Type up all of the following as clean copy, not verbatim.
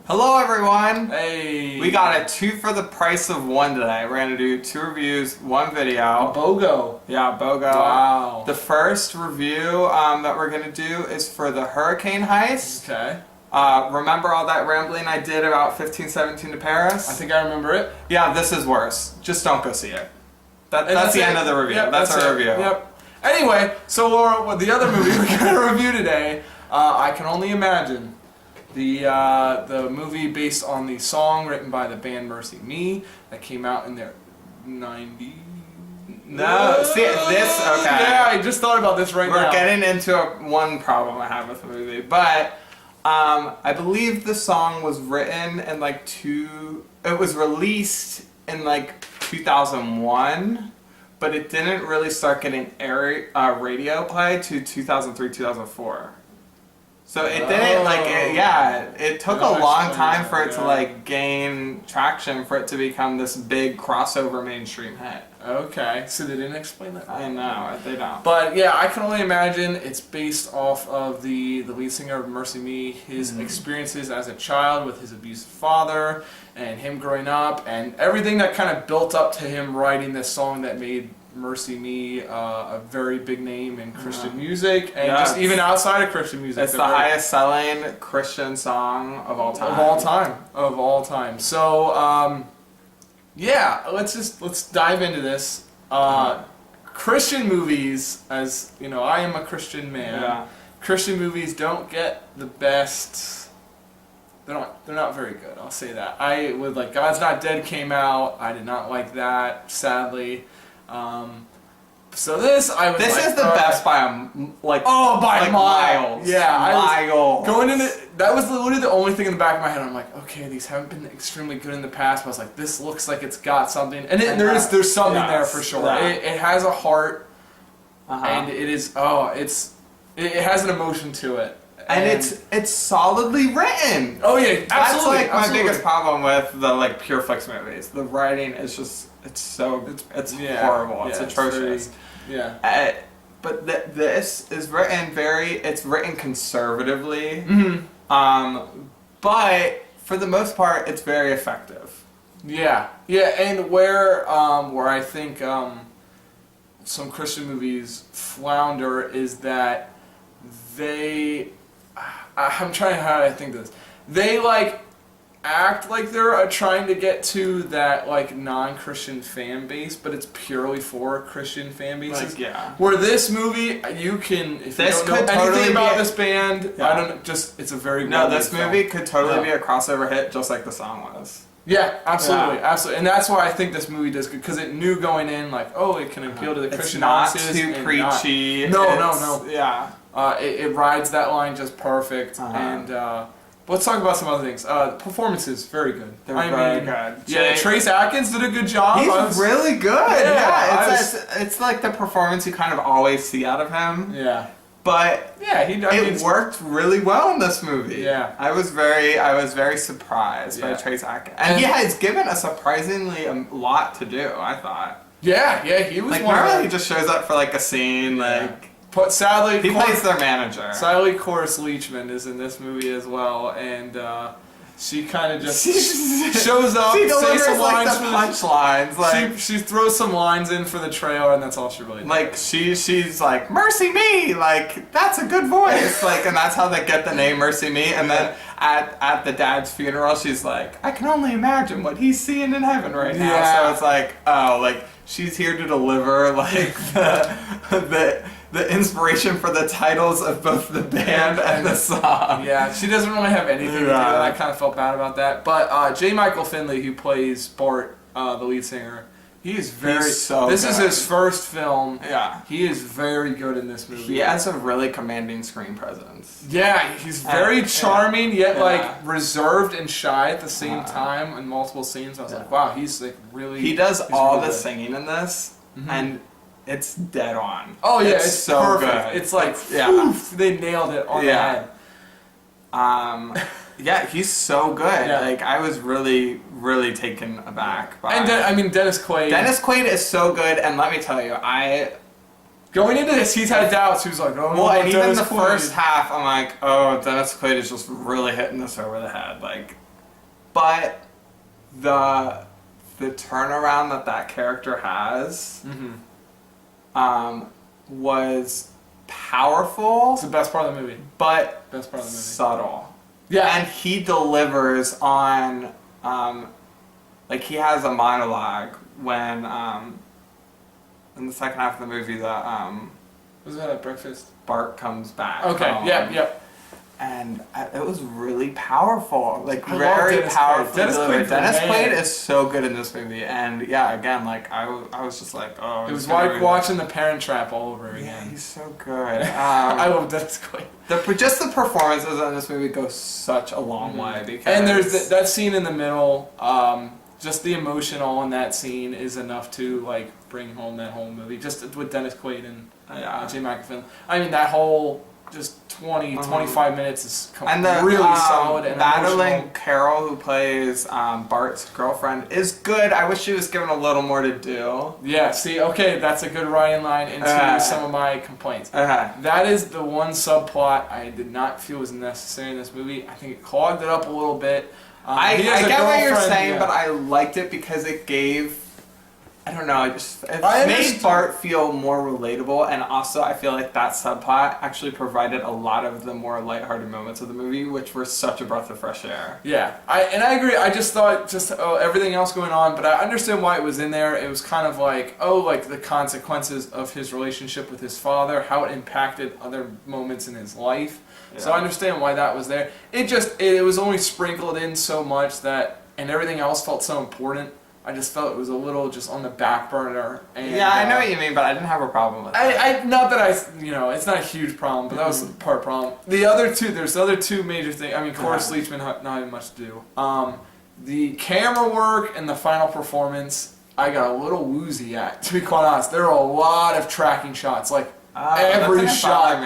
Hello everyone! Hey! We got a 2 for the price of 1 today. We're going to do 2 reviews, 1 video. A BOGO. Yeah, BOGO. Wow. The first review that we're going to do is for the Hurricane Heist. Okay. Remember all that rambling I did about 1517 to Paris? I think I remember it. Yeah, this is worse. Just don't go see it. That's the end of the review. Yep, that's our review. Yep. Anyway, so Laura, the other movie we're going to review today, I Can Only Imagine. The movie based on the song written by the band Mercy Me that came out in the 90s. No, see, this, okay. Yeah, I just thought about this right now. We're getting into one problem I have with the movie, but I believe the song was written in it was released in 2001, but it didn't really start getting radio play to 2003, 2004. So it didn't it took a long time for it to gain traction for it to become this big crossover mainstream hit. Okay, so they didn't explain that. I know, they don't. But yeah, I Can Only Imagine. It's based off of the lead singer of Mercy Me, his experiences as a child with his abusive father, and him growing up, and everything that kind of built up to him writing this song that made Mercy Me a very big name in Christian music, and just even outside of Christian music. It's the highest selling Christian song of all time. Of all time. So, yeah, let's dive into this. Christian movies, as you know, I am a Christian man. Yeah. Christian movies don't get the best. They're not very good. I'll say that. God's Not Dead came out. I did not like that, sadly. So this is the best by miles. Yeah, miles. Going into that was literally the only thing in the back of my head. I'm like, okay, these haven't been extremely good in the past, but I was like, this looks like it's got something, and there's something there for sure. Yeah. It has a heart, and it has an emotion to it. And it's solidly written. Oh yeah, absolutely. That's my biggest problem with the pure flicks movies. The writing is just it's horrible. It's atrocious. But this is written conservatively. Mm-hmm. But for the most part, it's very effective. Yeah, and where I think some Christian movies flounder is that I'm trying how I think this. They act like they're trying to get to that non-Christian fan base, but it's purely for Christian fan bases. Where this movie, you can if you don't know anything about this band, it's a very this movie could totally be a crossover hit, just like the song was. Yeah, absolutely, absolutely, and that's why I think this movie does good, because it knew going in it can appeal to the Christian audiences. It's not too preachy. No. Yeah. It rides that line just perfect, and let's talk about some other things. Performances, very good. They're very good. Yeah, Trace Atkins did a good job. He's really good. It's like the performance you kind of always see out of him. Yeah. But it worked really well in this movie. Yeah. I was very surprised by Trace Atkins. And he has given a surprisingly a lot to do, I thought. Yeah, he was normally he just shows up for a scene, But sadly, he plays their manager. Sadly, Cloris Leachman is in this movie as well, and she kind of just shows up. She delivers some lines the punchlines. She throws some lines in for the trailer, and that's all she really does. She's like, Mercy Me, that's a good voice, and that's how they get the name Mercy Me. And then at the dad's funeral, she's like, I can only imagine what he's seeing in heaven right now. Yeah. So it's she's here to deliver the inspiration for the titles of both the band and the song. Yeah, she doesn't really have anything to do with it. I kind of felt bad about that. But J. Michael Finley, who plays Bart, the lead singer, this is his first film. Yeah. He is very good in this movie. He has a really commanding screen presence. Yeah, he's very charming, yet reserved and shy at the same time in multiple scenes. I was like, wow, he's really... He does all the singing in this, and it's dead on. Oh yeah, it's so perfect. good. It's poof, they nailed it on the head. Yeah, he's so good. I was really, really taken aback by. And Dennis Quaid. Dennis Quaid is so good, and let me tell you, Going into this, he's had doubts. He was like, oh, well, and even Dennis the Quaid. first half, I'm like, oh, Dennis Quaid is just really hitting this over the head. Like, but the turnaround that character has was powerful. It's the best part of the movie. But best part of the movie. Subtle. Yeah. And he delivers on, like he has a monologue when, in the second half of the movie, was that at breakfast? Bart comes back. Okay, yeah. And it was really powerful, like I very powerful. Dennis Quaid is so good in this movie, and yeah, again, like I was just like, oh. It was like watching The Parent Trap all over again. Yeah, he's so good. I love Dennis Quaid. Just the performances in this movie go such a long way because. And there's that scene in the middle. Just the emotional in that scene is enough to like bring home that whole movie. Just with Dennis Quaid and Jay McAfee. I mean, that whole. Just 25 minutes is really solid. And Madeline Carroll, who plays Bart's girlfriend, is good. I wish she was given a little more to do. Yeah, see, okay, that's a good writing line into some of my complaints. That is the one subplot I did not feel was necessary in this movie. I think it clogged it up a little bit. I get what you're saying, but I liked it because it gave... I don't know, it made Bart feel more relatable, and also I feel like that subplot actually provided a lot of the more lighthearted moments of the movie, which were such a breath of fresh air. Yeah, I agree. I just thought everything else going on, but I understand why it was in there. It was kind of like, like the consequences of his relationship with his father, how it impacted other moments in his life. Yeah. So I understand why that was there. It was only sprinkled in so much that, and everything else felt so important. I just felt it was a little just on the back burner. And, yeah, I know what you mean, but I didn't have a problem with it. Not that it's not a huge problem, but that was part problem. There's the other two major things. I mean, Cloris Leachman, not having much to do. The camera work and the final performance, I got a little woozy at, to be quite honest. There were a lot of tracking shots, like every shot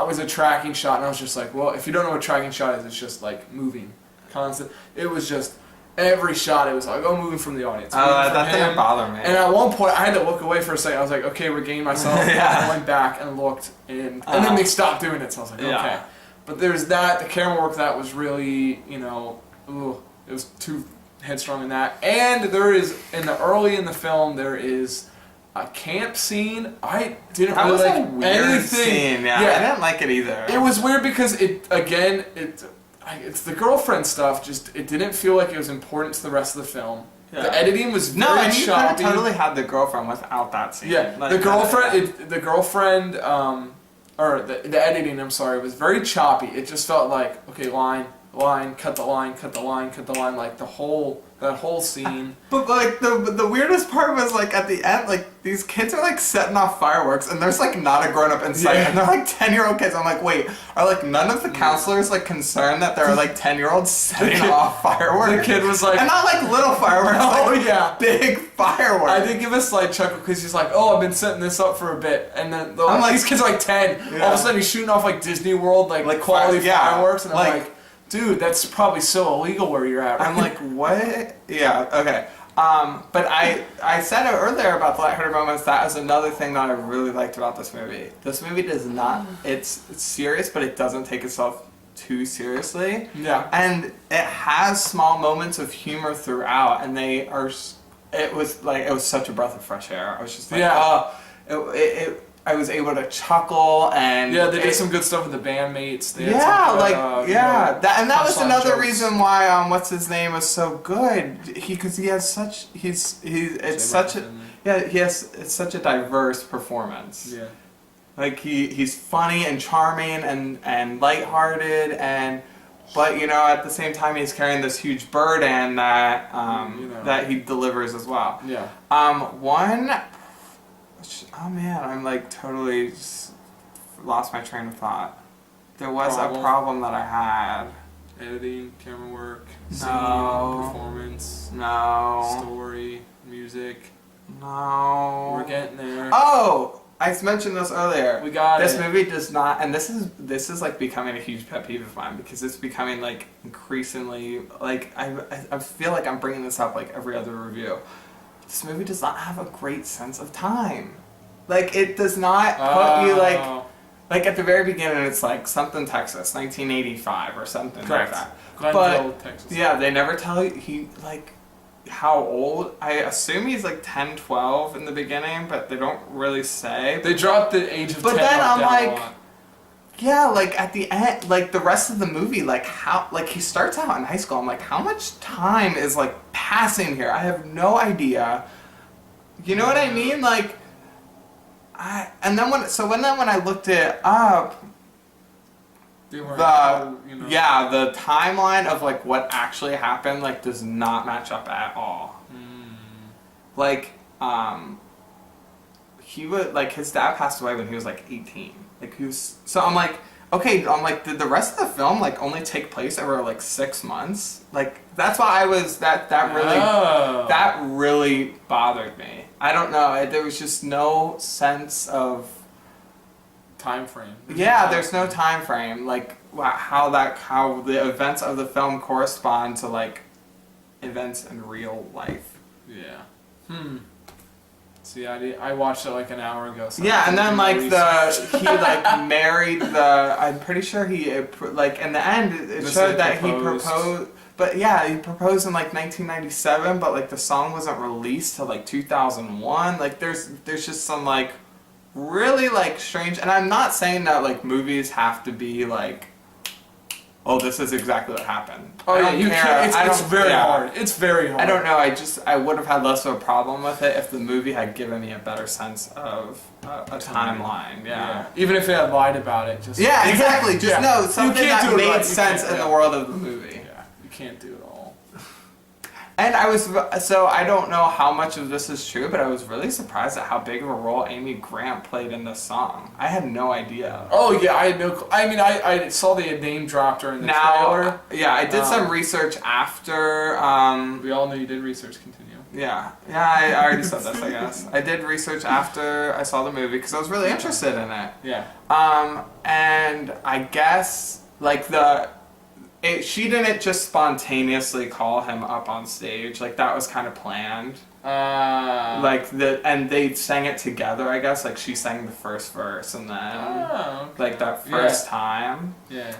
was a tracking shot, and I was just like, well, if you don't know what tracking shot is, it's just like moving, constant. It was just... Every shot, it was like, moving from the audience. That didn't bother me. And at one point, I had to look away for a second. I was like, okay, regaining myself. I went back and looked, and then they stopped doing it, so I was like, okay. But there's that. The camera work, that was really, it was too headstrong in that. And there is, early in the film, there is a camp scene. I didn't really like anything. Scene. Yeah, I didn't like it either. It was weird because it's the girlfriend stuff. Just it didn't feel like it was important to the rest of the film. Yeah. The editing was very choppy. No, and you could have totally had the girlfriend without that scene. Yeah, like, the editing. I'm sorry, was very choppy. It just felt like line, cut the line, like that whole scene. But like the weirdest part was like at the end, like these kids are like setting off fireworks, and there's like not a grown up in sight, and they're like 10-year-old kids. I'm like, wait, are like none of the counselors like concerned that there are like 10-year-olds setting off fireworks? The kid was like, and not like little fireworks, big fireworks. I did give a slight chuckle because he's like, I've been setting this up for a bit, and then these kids are like 10. Yeah. All of a sudden he's shooting off like Disney World like quality fireworks, and I'm like, dude, that's probably so illegal where you're at. Right? I'm like, what? Yeah, okay. But I said it earlier about the lighthearted moments. That is another thing that I really liked about this movie. This movie does not, it's serious, but it doesn't take itself too seriously. Yeah. And it has small moments of humor throughout, and it was such a breath of fresh air. I was just like, I was able to chuckle, and they did some good stuff with the bandmates. That was another reason why what's his name was so good. Because he has such it's such a diverse performance. Yeah, like he's funny and charming and lighthearted but at the same time he's carrying this huge burden that that he delivers as well. Yeah. Oh man, I'm like totally just lost my train of thought. There was a problem that I had. Editing, camera work, scene, performance, story, music. No. We're getting there. Oh! I mentioned this earlier. We got this movie does not, and this is like becoming a huge pet peeve of mine because it's becoming like increasingly like I feel like I'm bringing this up like every other review. This movie does not have a great sense of time. Like, it does not put you, like... Like at the very beginning, it's like something Texas, 1985 or something Correct. like that. Glenville, But Texas. yeah, they never tell you how old. I assume he's like 10, 12 in the beginning, but they don't really say. They dropped the age of 10 then I'm down like, a lot. yeah, like at the end, like the rest of the movie, like how, like he starts out in high school. I'm like, how much time is like passing here? I have no idea. You know what I mean? Like, when I looked it up, They weren't, the timeline of like what actually happened like does not match up at all. Like, he would like his dad passed away when he was like 18. Like he was, so I'm like, okay, did the rest of the film like only take place over like 6 months? Like that's why I was that really bothered me. I don't know. There was just no sense of time frame. Yeah, there's no time frame. Like how the events of the film correspond to like events in real life. Yeah. See, I watched it like an hour ago. So yeah, and then like he like married the. I'm pretty sure he like in the end it showed that he proposed. But yeah, he proposed in like 1997, but like the song wasn't released till like 2001. Like there's just some like really like strange. And I'm not saying that like movies have to be like, oh, this is exactly what happened. Oh yeah, you can't. It's very hard. It's very hard. I don't know. I would have had less of a problem with it if the movie had given me a better sense of a timeline. Yeah. Even if it had lied about it, just exactly. Just no something that made sense in the world of the movie. Yeah, you can't do it all. And I don't know how much of this is true, but I was really surprised at how big of a role Amy Grant played in this song. I had no idea. Oh yeah, I had no. I mean, I saw the name dropped her in the trailer. Yeah, I did some research after. We all know you did research. Continue. Yeah, I already said this. I guess I did research after I saw the movie because I was really interested in it. Yeah. And I guess like she didn't just spontaneously call him up on stage. Like that was kind of planned. And they sang it together. I guess like she sang the first verse and then like that first time. Yeah.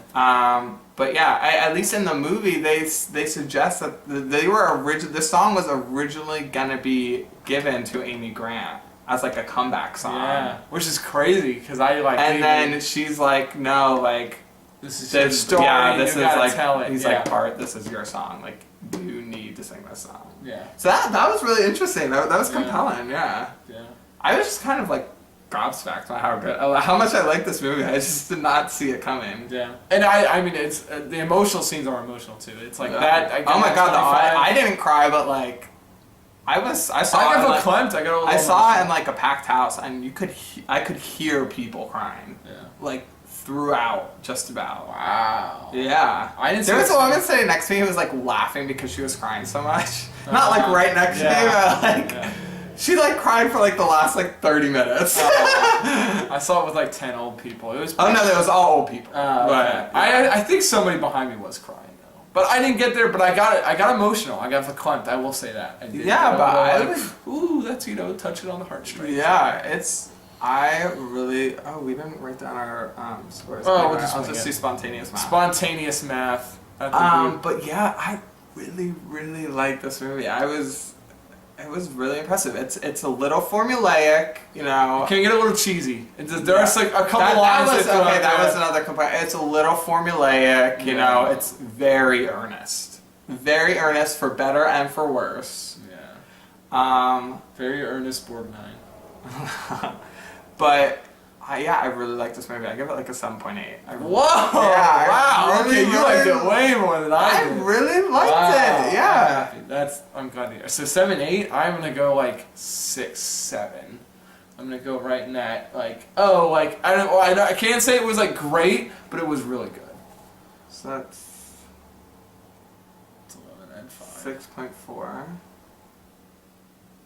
But yeah, at least in the movie they suggest that the song was originally gonna be given to Amy Grant as like a comeback song. Yeah. Which is crazy because I like. And then she's like, no, like. This is your story. Yeah, this you is like tell it. He's like, this is your song. Like you need to sing this song. Yeah. So that was really interesting. That was compelling. Yeah. Yeah. I was just kind of like gobsmacked by how much I like this movie. I just did not see it coming. Yeah. And I mean it's the emotional scenes are emotional too. It's like that. Oh my god! I didn't cry, but like. I saw it in like a packed house, and I could hear people crying. Yeah. Like. Throughout, just about. Wow. Yeah. There was a woman sitting next to me who was like laughing because she was crying so much. Not like right next to me, but like she like cried for like the last like 30 minutes. I saw it with like 10 old people. It was. Oh no, it was all old people. Okay. I think somebody behind me was crying though, but I didn't get there. But I got emotional. I got verklempt. I will say that. I did. Yeah, but I was. Ooh, that's touching on the heartstrings. Yeah, it's. We didn't write down our scores. Oh, I'll just do spontaneous math. Spontaneous math. But yeah, I really, really like this movie. It was really impressive. It's a little formulaic, you know. Can get a little cheesy. There's like a couple lines that was another complaint. It's a little formulaic, you know. It's very earnest for better and for worse. Yeah. Very earnest borderline. But I really like this movie. I give it like a 7.8. Whoa! Yeah, wow. Okay, you liked it way more than I did. I really liked it. Yeah. I'm glad to hear. So 7.8. I'm gonna go like 6, 7. I'm gonna go right in that I can't say it was like great, but it was really good. So that's 11 and 5. 6.4.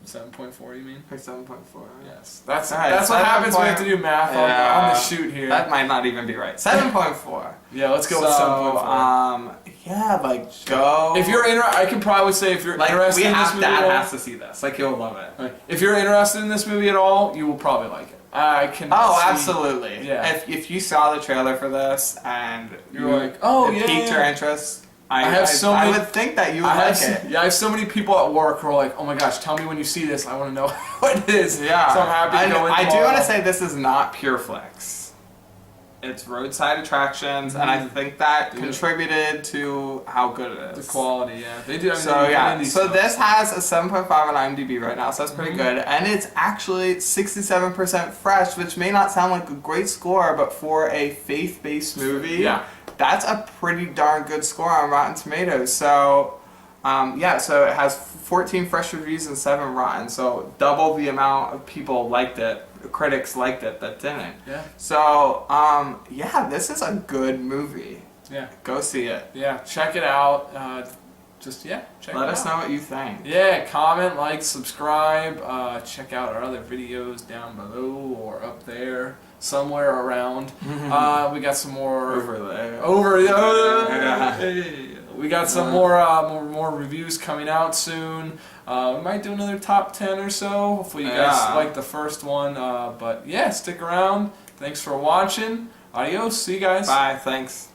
7.4, you mean? Like 7.4. Yes. That's what happens when we have to do math on the shoot here. That might not even be right. 7.4. Yeah, let's go with 7.4. Go. If you're I can probably say if you're interested in this movie Dad has to see this. Like, he'll love it. If you're interested in this movie at all, you will probably like it. I can. Oh, see, absolutely. Yeah. If you saw the trailer for this and you're like, oh it yeah, piqued your interest, I would think that you would like it. Yeah, I have so many people at work who are like, oh my gosh, tell me when you see this. I want to know what it is. Yeah. So I'm happy to go in. I do want to say this is not pure flicks. It's roadside attractions, and I think that contributed to how good it is. The quality, yeah. They do. So this has a 7.5 on IMDb right now, so that's pretty good. And it's actually 67% fresh, which may not sound like a great score, but for a faith-based movie, that's a pretty darn good score on Rotten Tomatoes. So, so it has 14 fresh reviews and 7 rotten, so double the amount of people liked it. Critics liked it that didn't. Yeah. So, this is a good movie. Yeah. Go see it. Yeah, check it out. Check it out. Let us know what you think. Yeah, comment, like, subscribe. Check out our other videos down below or up there, somewhere around. We got some more over there. We got some more reviews coming out soon. We might do another top 10 or so. Hopefully you guys like the first one. But yeah, stick around. Thanks for watching. Adios. See you guys. Bye. Thanks.